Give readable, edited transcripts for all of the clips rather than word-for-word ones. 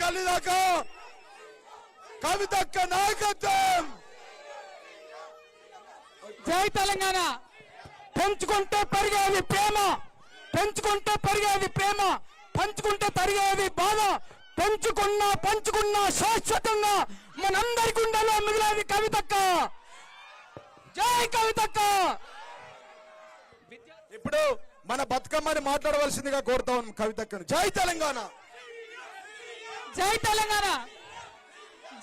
కలిదాకా కవితక్క నాయకత్వం. జై తెలంగాణ. పెంచుకుంటే పెరిగేది ప్రేమ, పెంచుకుంటే పెరిగేది ప్రేమ, పంచుకుంటే తరిగేది బాధ. పంచుకున్నా శాశ్వతంగా మనందరి గుండెలో మిగిలేది కవితక్క. జై కవితక్క. ఇప్పుడు మన బతుకమ్మని మాట్లాడవలసిందిగా కోరుతా ఉన్నాం కవితక్కను. జై తెలంగాణ. జై తెలంగాణ.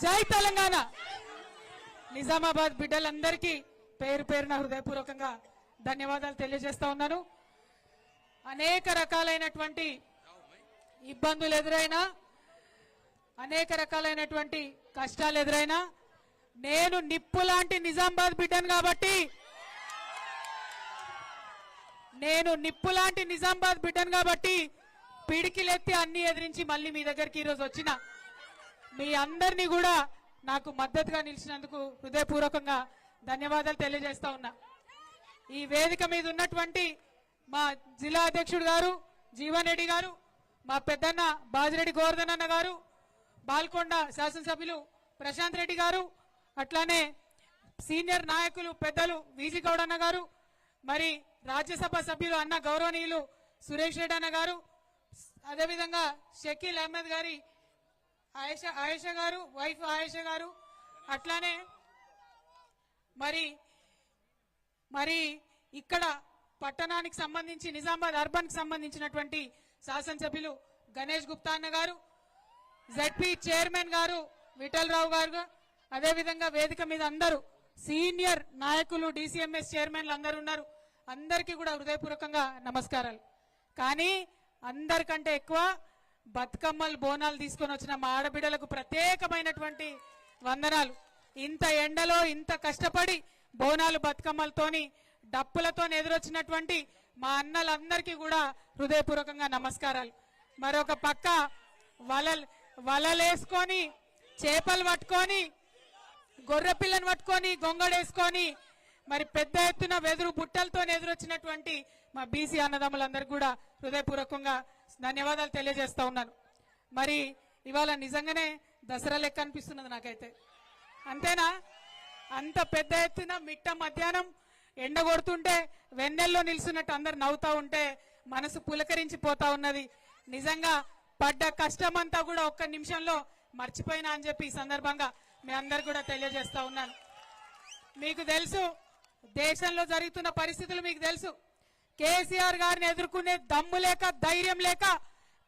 జై తెలంగాణ. నిజామాబాద్ బిడ్డలందరికీ పేరు పేరున హృదయపూర్వకంగా ధన్యవాదాలు తెలియజేస్తా ఉన్నాను. అనేక రకాలైనటువంటి ఇబ్బందులు ఎదురైనా, అనేక రకాలైనటువంటి కష్టాలు ఎదురైనా నేను నిప్పు లాంటి నిజామాబాద్ బిడ్డను కాబట్టి, నేను నిప్పు లాంటి నిజామాబాద్ బిడ్డను కాబట్టి పిడికిలెత్తి అన్ని ఎదిరించి మళ్ళీ మీ దగ్గరికి ఈరోజు వచ్చిన మీ అందరినీ కూడా నాకు మద్దతుగా నిలిచినందుకు హృదయపూర్వకంగా ధన్యవాదాలు తెలియజేస్తా ఉన్నా. ఈ వేదిక మీద ఉన్నటువంటి మా జిల్లా అధ్యక్షుడు గారు జీవన్ రెడ్డి గారు, మా పెద్దన్న బాజిరెడ్డి గోవర్ధన్ అన్న గారు, బాల్కొండ శాసనసభ్యులు ప్రశాంత్ రెడ్డి గారు, అట్లానే సీనియర్ నాయకులు పెద్దలు వీజీ గౌడ్ అన్న గారు, మరి రాజ్యసభ సభ్యులు అన్న గౌరవనీయులు సురేష్ రెడ్డి అన్న గారు, అదేవిధంగా షకీల్ అహ్మద్ గారి ఆయేషా గారు, వైఫ్ ఆయేషా గారు, అట్లానే మరి ఇక్కడ పట్టణానికి సంబంధించి నిజామాబాద్ అర్బన్ కి సంబంధించినటువంటి శాసనసభ్యులు గణేష్ గుప్తా అన్న గారు, జెడ్పీ చైర్మన్ గారు విఠల్ రావు గారు, అదేవిధంగా వేదిక మీద అందరూ సీనియర్ నాయకులు డిసిఎంఎస్ చైర్మన్లు అందరూ ఉన్నారు. అందరికీ కూడా హృదయపూర్వకంగా నమస్కారాలు. కానీ అందరికంటే ఎక్కువ బతుకమ్మలు బోనాలు తీసుకొని వచ్చిన మా ఆడబిడ్డలకు ప్రత్యేకమైనటువంటి వందనాలు. ఇంత ఎండలో ఇంత కష్టపడి బోనాలు బతుకమ్మలతోని డప్పులతో ఎదురొచ్చినటువంటి మా అన్నలందరికీ కూడా హృదయపూర్వకంగా నమస్కారాలు. మరొక పక్క వలలేసుకొని చేపలు పట్టుకొని గొర్రె పిల్లని పట్టుకొని గొంగడేసుకొని మరి పెద్ద ఎత్తున వెదురు బుట్టలతో ఎదురొచ్చినటువంటి మా బీసీ అన్నదమ్ములందరికీ కూడా హృదయపూర్వకంగా ధన్యవాదాలు తెలియజేస్తా ఉన్నాను. మరి ఇవాళ నిజంగానే దసరా లెక్క అనిపిస్తున్నది నాకైతే. అంతేనా? అంత పెద్ద ఎత్తున మిట్ట మధ్యాహ్నం ఎండ కొడుతుంటే వెన్నెల్లో నిల్చున్నట్టు అందరు నవ్వుతా ఉంటే మనసు పులకరించిపోతా ఉన్నది. నిజంగా పడ్డ కష్టమంతా కూడా ఒక్క నిమిషంలో మర్చిపోయినా అని చెప్పి ఈ సందర్భంగా మీ అందరు కూడా తెలియజేస్తా ఉన్నాను. మీకు తెలుసు దేశంలో జరుగుతున్న పరిస్థితులు మీకు తెలుసు. కేసీఆర్ గారిని ఎదుర్కొనే దమ్ము లేక ధైర్యం లేక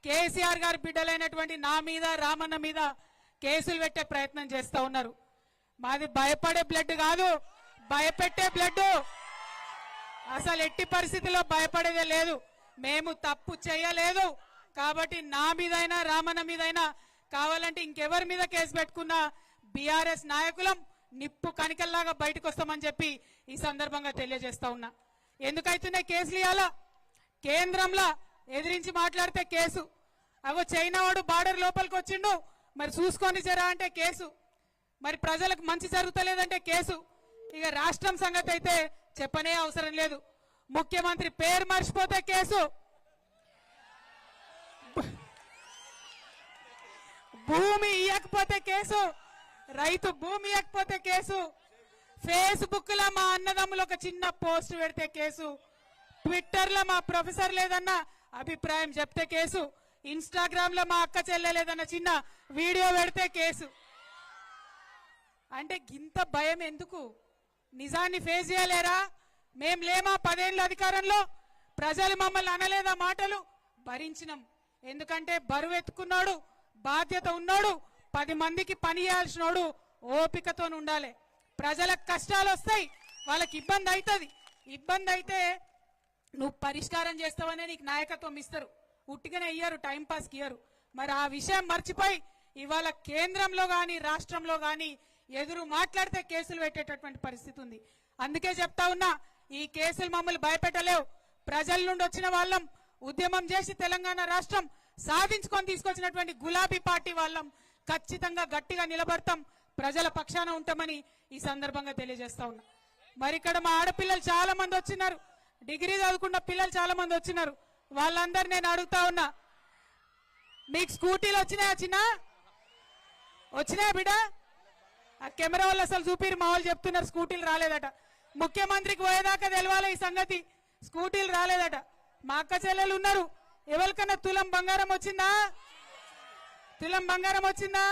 కేసీఆర్ గారి బిడ్డలైనటువంటి నా మీద రామన్న మీద కేసులు పెట్టే ప్రయత్నం చేస్తా ఉన్నారు. మాది భయపడే బ్లడ్ కాదు, భయపెట్టే బ్లడ్. అసలు ఎట్టి పరిస్థితుల్లో భయపడేదే లేదు. మేము తప్పు చేయలేదు కాబట్టి నా మీదైనా రామన్న మీదైనా కావాలంటే ఇంకెవరి మీద కేసు పెట్టుకున్నా బీఆర్ఎస్ నాయకులం నిప్పు కణికల్లాగా బయటకు వస్తామని చెప్పి ఈ సందర్భంగా తెలియజేస్తా ఉన్నా. ఎందుకైతున్నాయి కేసులు? ఇవ్వాలా కేంద్రంలో ఎదిరించి మాట్లాడితే కేసు, అవో చైనా వాడు బార్డర్ లోపలికి వచ్చిండు మరి చూసుకొని జరా అంటే కేసు, మరి ప్రజలకు మంచి జరుగుతలేదంటే కేసు. ఇక రాష్ట్రం సంగతి అయితే చెప్పనే అవసరం లేదు. ముఖ్యమంత్రి పేరు మర్చిపోతే కేసు, భూమి ఇయ్యకపోతే కేసు, రైతు భూమి ఇవ్వకపోతే కేసు, ఫేస్బుక్ లో మా అన్నదమ్ములు ఒక చిన్న పోస్ట్ పెడితే కేసు, ట్విట్టర్ లో మా ప్రొఫెసర్ లేదన్న అభిప్రాయం చెప్తే కేసు, ఇన్స్టాగ్రామ్ లో మా అక్క చెల్లెలేదన్న చిన్న వీడియో పెడితే కేసు. అంటే గింత భయం ఎందుకు? నిజాన్ని ఫేస్ చేయలేరా? మేం లేమా 10 ఏళ్ళ అధికారంలో? ప్రజలు మమ్మల్ని అనలేదా మాటలు? భరించినాం. ఎందుకంటే బరువు ఎత్తుకున్నాడు, బాధ్యత ఉన్నాడు, 10 మందికి పని చేయాల్సినోడు ఓపికతో ఉండాలి. ప్రజలకు కష్టాలు వస్తాయి, వాళ్ళకి ఇబ్బంది అవుతుంది. ఇబ్బంది అయితే నువ్వు పరిష్కారం చేస్తావనే నీకు నాయకత్వం ఇస్తారు, ఉట్టిగానే ఇయ్యారు, టైంపాస్కి ఇయ్యారు. మరి ఆ విషయం మర్చిపోయి ఇవాళ కేంద్రంలో కానీ రాష్ట్రంలో కానీ ఎదురు మాట్లాడితే కేసులు పెట్టేటటువంటి పరిస్థితి ఉంది. అందుకే చెప్తా ఉన్నా, ఈ కేసులు మమ్మల్ని భయపెట్టలేవు. ప్రజల నుండి వచ్చిన వాళ్ళం, ఉద్యమం చేసి తెలంగాణ రాష్ట్రం సాధించుకొని తీసుకొచ్చినటువంటి గులాబీ పార్టీ వాళ్ళం. ఖచ్చితంగా గట్టిగా నిలబడతాం, ప్రజల పక్షాన ఉంటామని ఈ సందర్భంగా తెలియజేస్తా ఉన్నా. మరి ఇక్కడ మా ఆడపిల్లలు చాలా మంది వచ్చినారు, డిగ్రీ చదువుకున్న పిల్లలు చాలా మంది వచ్చినారు. వాళ్ళందరూ నేను అడుగుతా ఉన్నా, మీకు స్కూటీలు వచ్చినాయా? చిన్న వచ్చినాయా బిడ్డ? ఆ కెమెరా వాళ్ళు అసలు చూపిరు, మా వాళ్ళు చెప్తున్నారు స్కూటీలు రాలేదట. ముఖ్యమంత్రికి పోయేదాకా తెలవాలి ఈ సంగతి, స్కూటీలు రాలేదట. మా అక్క చెల్లెలు ఉన్నారు, ఎవరికన్నా తులం బంగారం వచ్చిందా? తులం బంగారం వచ్చిందా?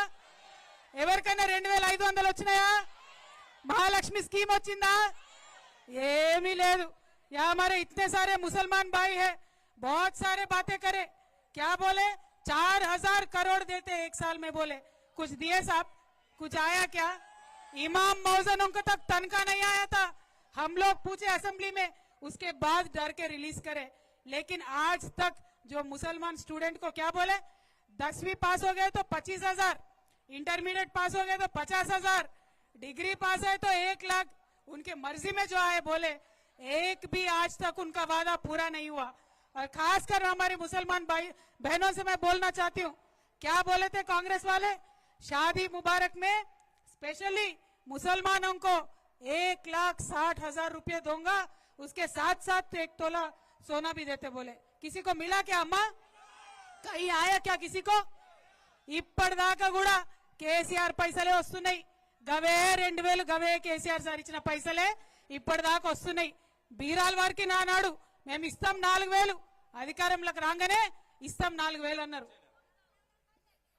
ఎవరికైనా 2500 వచ్చినాయా? महालक्ष्मी स्कीम వచ్చిందా? ఏమీ లేదు. या हमारे इतने सारे मुसलमान भाई है, बहुत सारे बातें करे, क्या बोले 4000 करोड़ देते एक साल में, बोले कुछ दिए साहब? कुछ आया क्या? इमाम मौजनों को तक तनख्वाह नहीं आया था, हम लोग पूछे असेंबली में, उसके बाद डर के रिलीज करे। लेकिन आज तक जो मुसलमान स्टूडेंट को क्या बोले, 10वीं पास हो गए तो 25,000, इंटरमीडिएट पास हो गए तो 50,000, डिग्री पास है तो 1 लाख, उनके मर्जी में जो आए बोले, एक भी आज तक उनका वादा पूरा नहीं हुआ। और खासकर हमारे मुसलमान भाई बहनों से मैं बोलना चाहती हूँ, क्या बोले थे कांग्रेस वाले, शादी मुबारक में स्पेशली मुसलमानों को 1,60,000 रुपये दूंगा, उसके साथ साथ 1 तोला सोना भी देते बोले। किसी को मिला क्या अम्मा? कहीं आया क्या किसी को? ఇప్పటిదాకా కూడా కేసీఆర్ పైసలే వస్తున్నాయి. గవే 2000 గవే కేసీఆర్ సార్ ఇచ్చిన పైసలే ఇప్పటిదాకా వస్తున్నాయి. బీరాల్ వారికి నానాడు మేము ఇస్తాం 4000, అధికారంలోకి రాగానే ఇస్తాం 4000 అన్నారు.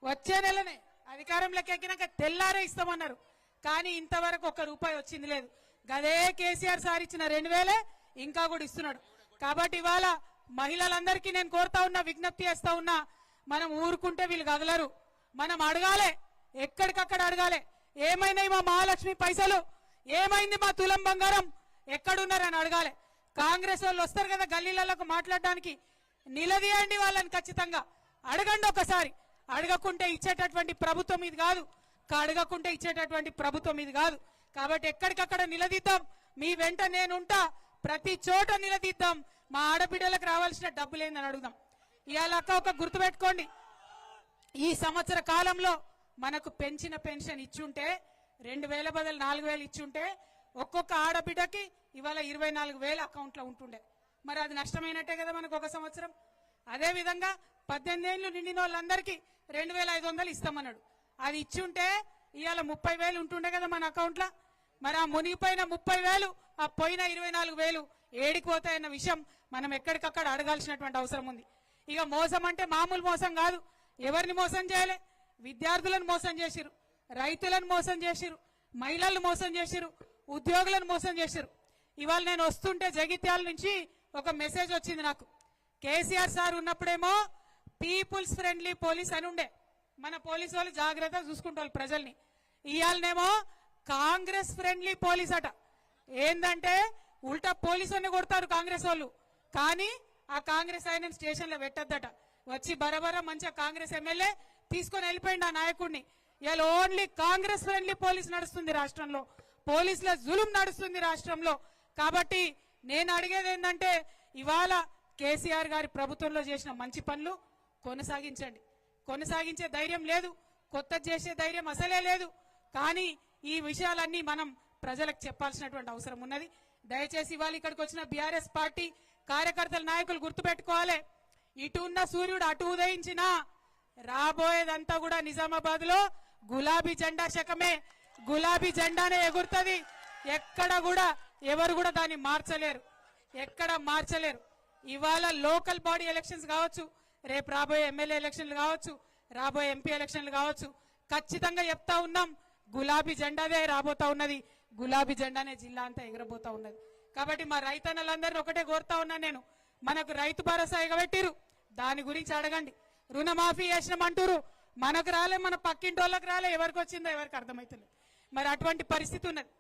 వచ్చే నెలనే అధికారంలోకి ఎక్కినాక తెల్లారే ఇస్తామన్నారు. కానీ ఇంతవరకు 1 రూపాయి వచ్చింది లేదు. గదే కేసీఆర్ సార్ ఇచ్చిన 2000 ఇంకా కూడా ఇస్తున్నాడు. కాబట్టి ఇవాళ మహిళలందరికీ నేను కోరుతా ఉన్నా, విజ్ఞప్తి చేస్తా ఉన్నా, మనం ఊరుకుంటే వీళ్ళు కదలరు. మనం అడగాలి, ఎక్కడికక్కడ అడగాలి. ఏమైనాయి మా మహాలక్ష్మి పైసలు, ఏమైంది మా తులం బంగారం, ఎక్కడున్నారని అడగాలి. కాంగ్రెస్ వాళ్ళు వస్తారు కదా గల్లీలకు మాట్లాడడానికి, నిలదీయండి వాళ్ళని, ఖచ్చితంగా అడగండి ఒకసారి. అడగకుంటే ఇచ్చేటటువంటి ప్రభుత్వం ఇది కాదు, అడగకుంటే ఇచ్చేటటువంటి ప్రభుత్వం ఇది కాదు. కాబట్టి ఎక్కడికక్కడ నిలదీద్దాం, మీ వెంట నేనుంటా, ప్రతి చోట నిలదీద్దాం. మా ఆడబిడ్డలకు రావాల్సిన డబ్బులేందని అడుగుదాం. ఇవాళ ఒక గుర్తుపెట్టుకోండి, ఈ సంవత్సర కాలంలో మనకు పెంచిన పెన్షన్ ఇచ్చుంటే 2000 బదులు 4000 ఇచ్చుంటే ఒక్కొక్క ఆడబిడ్డకి ఇవాళ 24,000 అకౌంట్లో ఉంటుండే. మరి అది నష్టమైనట్టే కదా మనకు ఒక సంవత్సరం. అదే విధంగా 18 ఏళ్ళు నిండిన వాళ్ళందరికీ 2500 ఇస్తామన్నాడు. అది ఇచ్చుంటే ఇవాళ 30,000 ఉంటుండే కదా మన అకౌంట్లో. మరి ఆ మునిగిపోయిన 30,000, ఆ పోయిన 24,000 ఏడికి పోతాయన్న విషయం మనం ఎక్కడికక్కడ అడగాల్సినటువంటి అవసరం ఉంది. ఇక మోసం అంటే మామూలు మోసం కాదు. ఎవరిని మోసం చేయలే? విద్యార్థులను మోసం చేసిరు, రైతులను మోసం చేసిరు, మహిళలను మోసం చేసిరు, ఉద్యోగులను మోసం చేసిరు. ఇవాళ నేను వస్తుంటే జగిత్యాల నుంచి ఒక మెసేజ్ వచ్చింది నాకు. కేసీఆర్ సార్ ఉన్నప్పుడేమో పీపుల్స్ ఫ్రెండ్లీ పోలీస్ అని ఉండే, మన పోలీసు వాళ్ళు జాగ్రత్తగా చూసుకుంటారు ప్రజల్ని. ఇవాళనేమో కాంగ్రెస్ ఫ్రెండ్లీ పోలీస్ అట. ఏందంటే ఉల్టా పోలీసుని కొడతారు కాంగ్రెస్ వాళ్ళు, కానీ ఆ కాంగ్రెస్ ఆయన స్టేషన్ లో పెట్టద్దట. వచ్చి బరబర మంచిగా కాంగ్రెస్ ఎమ్మెల్యే తీసుకొని వెళ్ళిపోయింది ఆ నాయకుడిని. ఇవాళ ఓన్లీ కాంగ్రెస్ ఫ్రెండ్లీ పోలీస్ నడుస్తుంది రాష్ట్రంలో, పోలీసుల జులుం నడుస్తుంది రాష్ట్రంలో. కాబట్టి నేను అడిగేది ఏంటంటే, ఇవాళ కేసీఆర్ గారి ప్రభుత్వంలో చేసిన మంచి పనులు కొనసాగించండి. కొనసాగించే ధైర్యం లేదు, కొత్త చేసే ధైర్యం అసలే లేదు. కానీ ఈ విషయాలన్నీ మనం ప్రజలకు చెప్పాల్సినటువంటి అవసరం ఉన్నది. దయచేసి ఇవాళ ఇక్కడికి వచ్చిన బీఆర్ఎస్ పార్టీ కార్యకర్తల నాయకులు గుర్తుపెట్టుకోవాలి, ఇటు ఉన్న సూర్యుడు అటు ఉదయించినా రాబోయేదంతా కూడా నిజామాబాద్ లో గులాబీ జెండా శకమే, గులాబీ జెండానే ఎగురుతుంది. ఎక్కడ కూడా ఎవరు కూడా దాన్ని మార్చలేరు, ఎక్కడ మార్చలేరు. ఇవాళ లోకల్ బాడీ ఎలక్షన్స్ కావచ్చు, రేపు రాబోయే ఎమ్మెల్యే ఎలక్షన్లు కావచ్చు, రాబోయే ఎంపీ ఎలక్షన్లు కావచ్చు, ఖచ్చితంగా చెప్తా ఉన్నాం గులాబీ జెండాదే రాబోతా ఉన్నది, గులాబీ జెండానే జిల్లా అంతా ఎగరబోతా ఉన్నది. కాబట్టి మా రైతన్నలందరినీ ఒకటే కోరుతా ఉన్నా నేను, మనకు రైతు భరోసా ఎగబెట్టిరు, దాని గురించి అడగండి. రుణమాఫీ చేసినామంటారు, మనకు రాలే, మన పక్కింటోళ్ళకి రాలే, ఎవరికి వచ్చిందో ఎవరికి అర్థమవుతుంది. మరి అటువంటి పరిస్థితి ఉన్నది.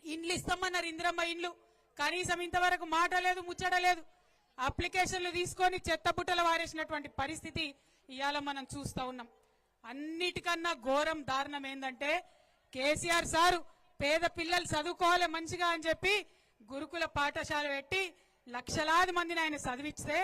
ఇండ్లు ఇస్తామన్నారు, ఇందిరమ్మ ఇండ్లు, కనీసం ఇంతవరకు మాట లేదు, ముచ్చట లేదు. అప్లికేషన్లు తీసుకొని చెత్తబుట్టలు వారేసినటువంటి పరిస్థితి ఇవాళ మనం చూస్తా ఉన్నాం. అన్నిటికన్నా ఘోరం దారుణం ఏంటంటే, కేసీఆర్ సారు పేద పిల్లలు చదువుకోవాలి మంచిగా అని చెప్పి గురుకుల పాఠశాల పెట్టి లక్షలాది మందిని ఆయన చదివిస్తే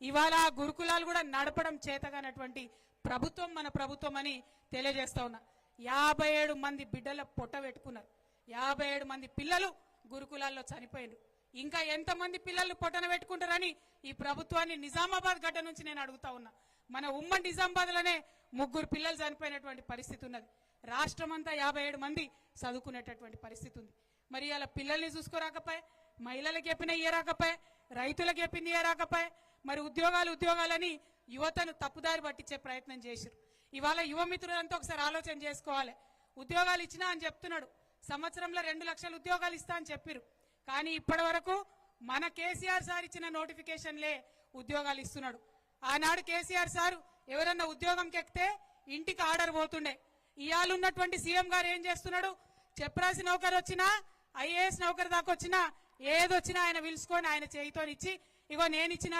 ఇవాళ ఆ గురుకులాలు కూడా నడపడం చేతగానటువంటి ప్రభుత్వం మన ప్రభుత్వం అని తెలియజేస్తా ఉన్నా. 57 మంది బిడ్డల పొట్ట పెట్టుకున్నారు, 57 మంది పిల్లలు గురుకులాల్లో చనిపోయారు. ఇంకా ఎంతమంది పిల్లలు పొట్టన పెట్టుకుంటారని ఈ ప్రభుత్వాన్ని నిజామాబాద్ గడ్డ నుంచి నేను అడుగుతా ఉన్నా. మన ఉమ్మడి నిజామాబాద్ లోనే 3 పిల్లలు చనిపోయినటువంటి పరిస్థితి ఉన్నది. రాష్ట్రం అంతా 57 మంది చదువుకునేటటువంటి పరిస్థితి ఉంది. మరి అలా పిల్లల్ని చూసుకోరాకపోయే, మహిళలకు చెప్పిన ఇయ్యరాకపోయే, రైతులకు చెప్పింది ఇయ్యరాకపోయే, మరి ఉద్యోగాలని యువతను తప్పుదారి పట్టించే ప్రయత్నం చేశారు. ఇవాళ యువ మిత్రులంతా ఒకసారి ఆలోచన చేసుకోవాలి. ఉద్యోగాలు ఇచ్చినా అని చెప్తున్నాడు, సంవత్సరంలో 2 లక్షల ఉద్యోగాలు ఇస్తా అని చెప్పారు. కానీ ఇప్పటి వరకు మన కేసీఆర్ సార్ ఇచ్చిన నోటిఫికేషన్లే ఉద్యోగాలు ఇస్తున్నాడు. ఆనాడు కేసీఆర్ సార్ ఎవరన్నా ఉద్యోగంకి ఎక్కితే ఇంటికి ఆర్డర్ పోతుండే. ఇవాళ ఉన్నటువంటి సీఎం గారు ఏం చేస్తున్నాడు, చెప్పరాసి నౌకరు వచ్చినా, ఐఏఎస్ నౌకరు దాకా వచ్చినా, ఏదొచ్చినా ఆయన పిలుచుకొని ఆయన చేయితోనిచ్చి ఇగో నేనిచ్చినా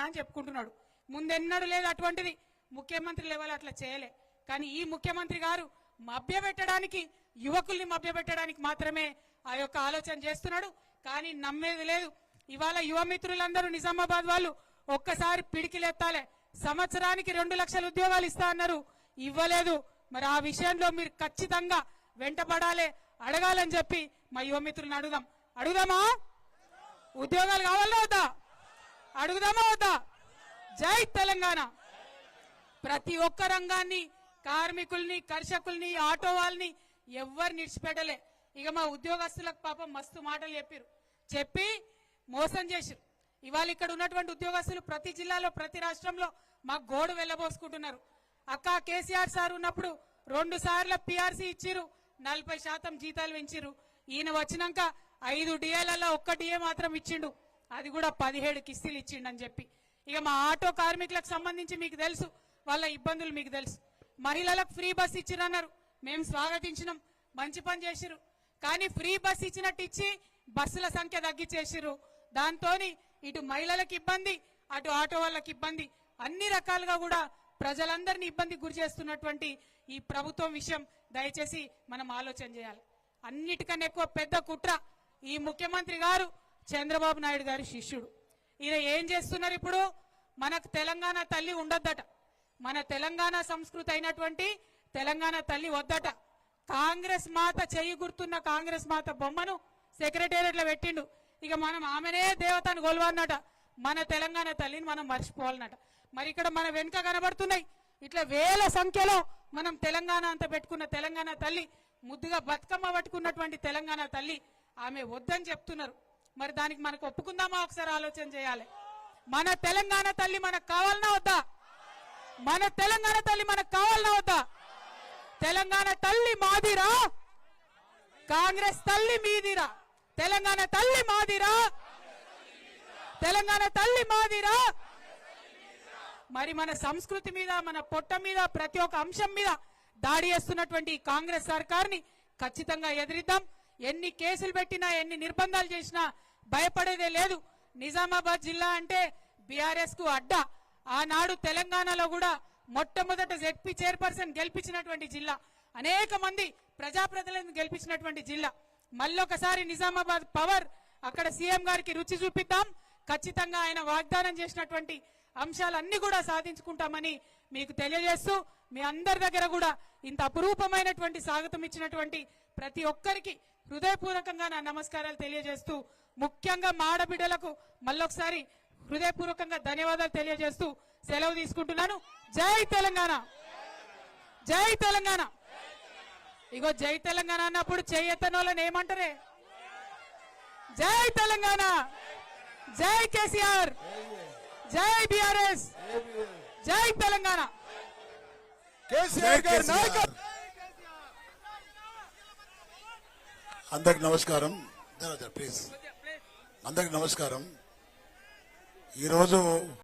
అని చెప్పుకుంటున్నాడు. ముందెన్నడూ లేదు అటువంటిది. ముఖ్యమంత్రి లెవెల్ అట్లా చేయలే. కానీ ఈ ముఖ్యమంత్రి గారు మభ్యపెట్టడానికి, యువకుల్ని మభ్యపెట్టడానికి మాత్రమే ఆ యొక్క ఆలోచన చేస్తున్నాడు. కానీ నమ్మేది లేదు. ఇవాళ యువ మిత్రులందరూ నిజామాబాద్ వాళ్ళు ఒక్కసారి పిడికిలెత్తాలే. సంవత్సరానికి 2 లక్షల ఉద్యోగాలు ఇస్తా అన్నారు, ఇవ్వలేదు. మరి ఆ విషయంలో మీరు ఖచ్చితంగా వెంటపడాలి, అడగాలని చెప్పి మా యువ మిత్రులను అడుగుదామా? ఉద్యోగాలు కావాలా వద్దా? అడుగుదామా వద్దా? జై తెలంగాణ. ప్రతి ఒక్క రంగాన్ని, కార్మికుల్ని, కర్షకుల్ని, ఆటో వాళ్ళని ఎవ్వరు నిడిచిపెట్టలే. ఇక మా ఉద్యోగస్తులకు పాపం మస్తు మాటలు చెప్పి మోసం చేశారు. ఇవాళ ఇక్కడ ఉన్నటువంటి ఉద్యోగస్తులు ప్రతి జిల్లాలో, ప్రతి రాష్ట్రంలో మా గోడు వెళ్ళబోసుకుంటున్నారు. అక్క కేసీఆర్ సార్ ఉన్నప్పుడు 2 సార్లు పిఆర్సీ ఇచ్చిరు, 40% జీతాలు పెంచిరు. ఈయన వచ్చినాక 5 డిఏలలో 1 డిఏ మాత్రం ఇచ్చిండు, అది కూడా 17 కిస్తీలు ఇచ్చిండు అని చెప్పి. ఇక మా ఆటో కార్మికులకు సంబంధించి మీకు తెలుసు, వాళ్ళ ఇబ్బందులు మీకు తెలుసు. మహిళలకు ఫ్రీ బస్ ఇచ్చిరన్నారు, మేము స్వాగతించినాం, మంచి పని చేసిరు. కానీ ఫ్రీ బస్ ఇచ్చినట్టు ఇచ్చి బస్సుల సంఖ్య తగ్గించేసిరు. దాంతో ఇటు మహిళలకు ఇబ్బంది, అటు ఆటో వాళ్ళకి ఇబ్బంది, అన్ని రకాలుగా కూడా ప్రజలందరినీ ఇబ్బంది గురి చేస్తున్నటువంటి ఈ ప్రభుత్వం విషయం దయచేసి మనం ఆలోచన చేయాలి. అన్నిటికన్నా ఎక్కువ పెద్ద కుట్ర ఈ ముఖ్యమంత్రి గారు చంద్రబాబు నాయుడు గారి శిష్యుడు. ఈయన ఏం చేస్తున్నారు ఇప్పుడు? మనకు తెలంగాణ తల్లి ఉండొద్దట, మన తెలంగాణ సంస్కృతి అయినటువంటి తెలంగాణ తల్లి వద్దట. కాంగ్రెస్ మాత చెయ్యి గుర్తున్న కాంగ్రెస్ మాత బొమ్మను సెక్రటేరియట్లో పెట్టిండు. ఇక మనం ఆమెనే దేవతను కొలవన్నట, మన తెలంగాణ తల్లిని మనం మర్చిపోవాలన్నట. మరి ఇక్కడ మన వెనుక కనబడుతున్నాయి ఇట్లా వేల సంఖ్యలో మనం తెలంగాణ అంత పెట్టుకున్న తెలంగాణ తల్లి, ముద్దుగా బతుకమ్మ పట్టుకున్నటువంటి తెలంగాణ తల్లి, ఆమె వద్దని చెప్తున్నారు. మరి దానికి మనకు ఒప్పుకుందామా? ఒకసారి ఆలోచన చేయాలి. మన తెలంగాణ తల్లి మనకు కావాలన్నా వద్దా? మన తెలంగాణ తల్లి మనకు కావాలన్నా వద్దా? తెలంగాణ తల్లి మాదిరా, కాంగ్రెస్ తల్లి మీదిరా. తెలంగాణ తల్లి మాదిరా, తెలంగాణ తల్లి మాదిరా. మరి మన సంస్కృతి మీద, మన పొట్ట మీద, ప్రతి ఒక్క అంశం మీద దాడి చేస్తున్నటువంటి కాంగ్రెస్ సర్కార్ని ఖచ్చితంగా ఎదిరిద్దాం. ఎన్ని కేసులు పెట్టినా, ఎన్ని నిర్బంధాలు చేసినా భయపడేదే లేదు. నిజామాబాద్ జిల్లా అంటే బీఆర్ఎస్ కు అడ్డా. ఆనాడు తెలంగాణలో కూడా మొట్టమొదట జెడ్పీ చైర్పర్సన్ గెలిపించినటువంటి జిల్లా, అనేక మంది ప్రజాప్రతినిధులను గెలిపించినటువంటి జిల్లా. మళ్ళొకసారి నిజామాబాద్ పవర్ అక్కడ సీఎం గారికి రుచి చూపిద్దాం. ఖచ్చితంగా ఆయన వాగ్దానం చేసినటువంటి అంశాలన్నీ కూడా సాధించుకుంటామని మీకు తెలియజేస్తూ, మీ అందరి దగ్గర కూడా ఇంత అపురూపమైనటువంటి స్వాగతం ఇచ్చినటువంటి ప్రతి ఒక్కరికి హృదయపూర్వకంగా నా నమస్కారాలు తెలియజేస్తూ, ముఖ్యంగా మా ఆడబిడ్డలకు మళ్ళొకసారి హృదయపూర్వకంగా ధన్యవాదాలు తెలియజేస్తూ సెలవు తీసుకుంటున్నాను. జై తెలంగాణ, జై తెలంగాణ. ఇగో జై తెలంగాణ అన్నప్పుడు చెయ్యెత్తనోళ్ళని ఏమంటారే? జై తెలంగాణ, జై కేసీఆర్, జై బీఆర్ఎస్, జై తెలంగాణ. అందరికి నమస్కారం. ప్లీజ్ అందరికి నమస్కారం. ఈరోజు